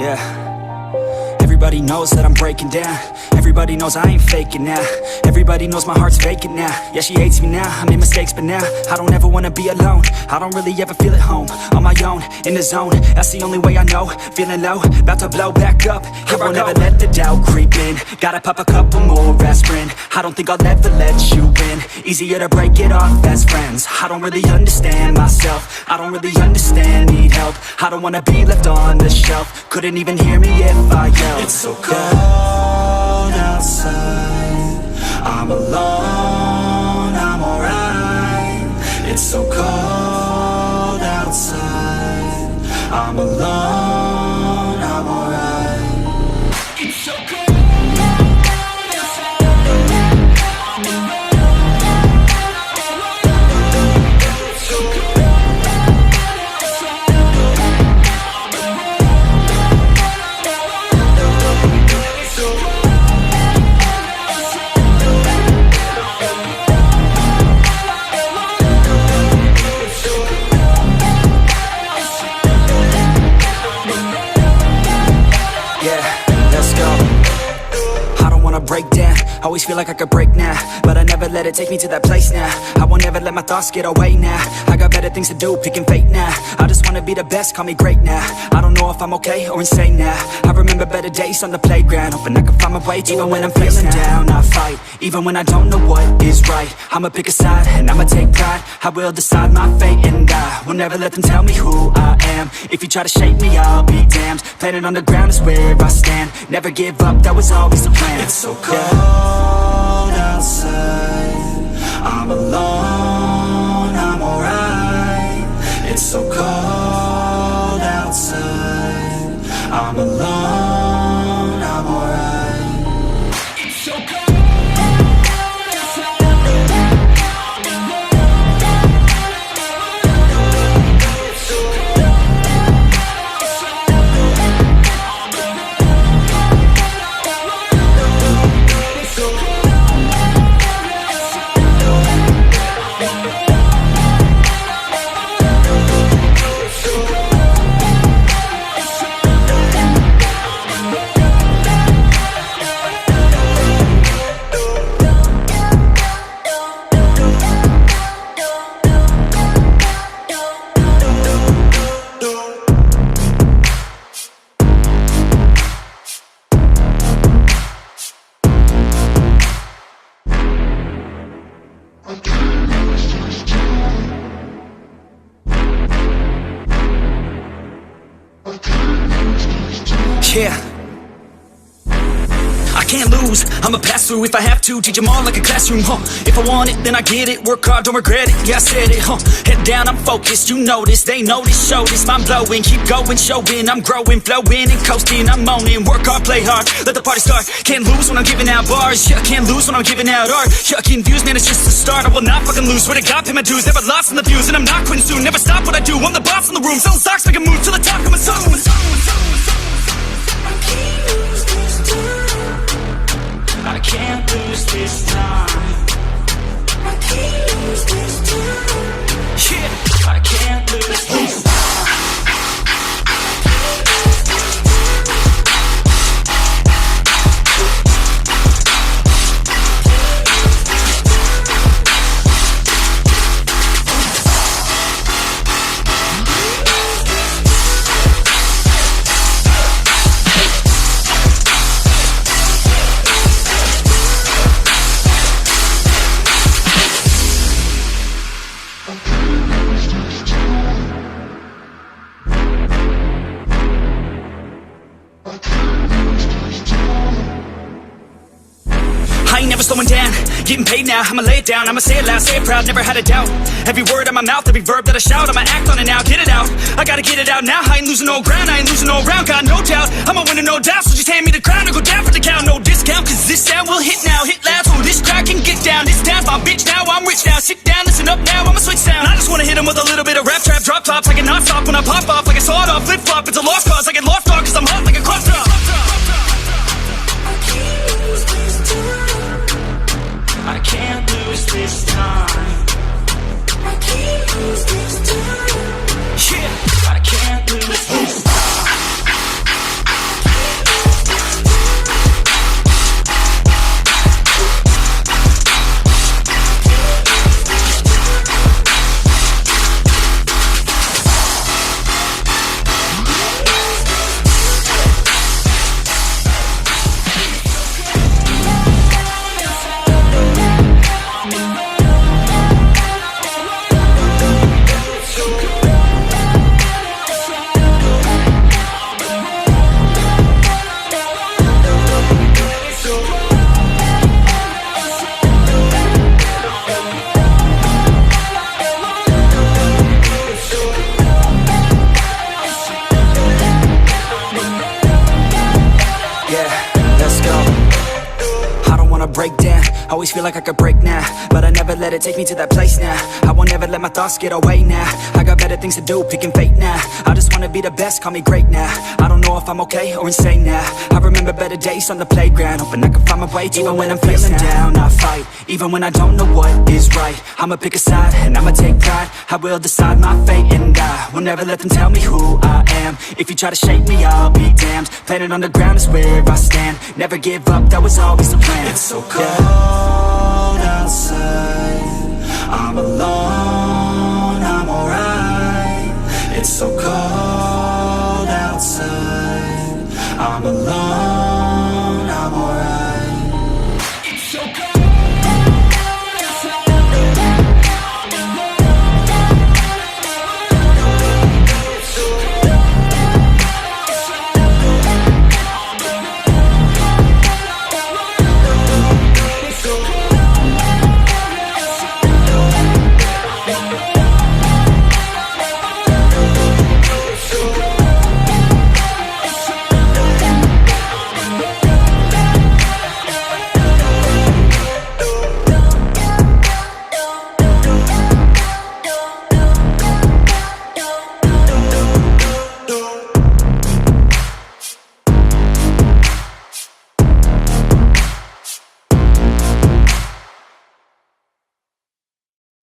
Yeah. Everybody knows that I'm breaking down. Everybody knows I ain't faking now. Everybody knows my heart's vacant now. Yeah, she hates me now, I made mistakes but now I don't ever wanna be alone. I don't really ever feel at home. On my own, in the zone, that's the only way I know. Feeling low, about to blow back up. Here I won't ever let the doubt creep in. Gotta pop a couple more aspirin. I don't think I'll ever let you in. Easier to break it off as friends. I don't really understand myself. I don't really understand, need help. I don't wanna be left on the shelf. Couldn't even hear me if I yelled. It's so cold outside, I'm alone, I'm alright. It's so cold outside, I'm alone, I'm alright. It's so cold. Break down, always feel like I could break now, but I never let it take me to that place now. I won't ever let my thoughts get away now. I got better things to do, picking fate now. I just wanna be the best, call me great now. I don't know if I'm okay or insane now. I remember better days on the playground, hoping I can find my way. Even when I'm feeling down, I fight. Even when I don't know what is right, I'ma pick a side and I'ma take pride. I will decide my fate and I will never let them tell me who I am. If you try to shape me, I'll be damned. Planet on the ground is where I stand. Never give up, that was always the plan. It's so cold outside, I'm alone, I'm alright. It's so cold outside, I'm alone, I'm alright. It's so cold. Yeah, I can't lose, I'ma pass through if I have to. Teach them all like a classroom, If I want it, then I get it. Work hard, don't regret it, yeah I said it, Head down, I'm focused, you know this. They know this, show this, mind blowing. Keep going, showing, I'm growing. Flowing and coasting, I'm moaning. Work hard, play hard, let the party start. Can't lose when I'm giving out bars. Yeah, can't lose when I'm giving out art. Yeah, confused, man, it's just the start. I will not fucking lose, swear to God, pay my dues. Never lost in the views, and I'm not quitting soon. Never stop what I do, I'm the boss in the room. Selling stocks, make a move to the top, coming soon. I can't lose this time. I can't lose this time. Yeah, I can't lose this time. Slowing down, getting paid now, I'ma lay it down, I'ma say it loud, say it proud, never had a doubt. Every word out my mouth, every verb that I shout, I'ma act on it now, get it out. I gotta get it out now, I ain't losing no ground, I ain't losing no round, got no doubt. I'ma win it, no doubt, so just hand me the crown or go down for the count. No discount, cause this sound will hit now, hit loud, so this crowd can get down. This town's my bitch now, I'm rich now, sit down, listen up now, I'ma switch sound. I just wanna hit 'em with a little bit of rap trap, drop tops, I can not stop when I pop off, like a sawed off, flip flop, it's a lost cause, I get lost dog, cause I'm hot like a crop top. I can't lose this time. I can't lose this time. Yeah, I can't lose this time. like I could break now, but I never let it take me to that place now. I won't ever let my thoughts get away now. I got better things to do, picking fate now. I just wanna be the best, call me great now. I don't know if I'm okay or insane now. I remember better days on the playground, hoping I can find my way even when I'm feeling down. I fight, even when I don't know what is right. I'ma pick a side, and I'ma take pride. I will decide my fate, and I will never let them tell me who I am. If you try to shake me, I'll be damned. Planet on the ground is where I stand. Never give up, that was always the plan. It's so cold outside.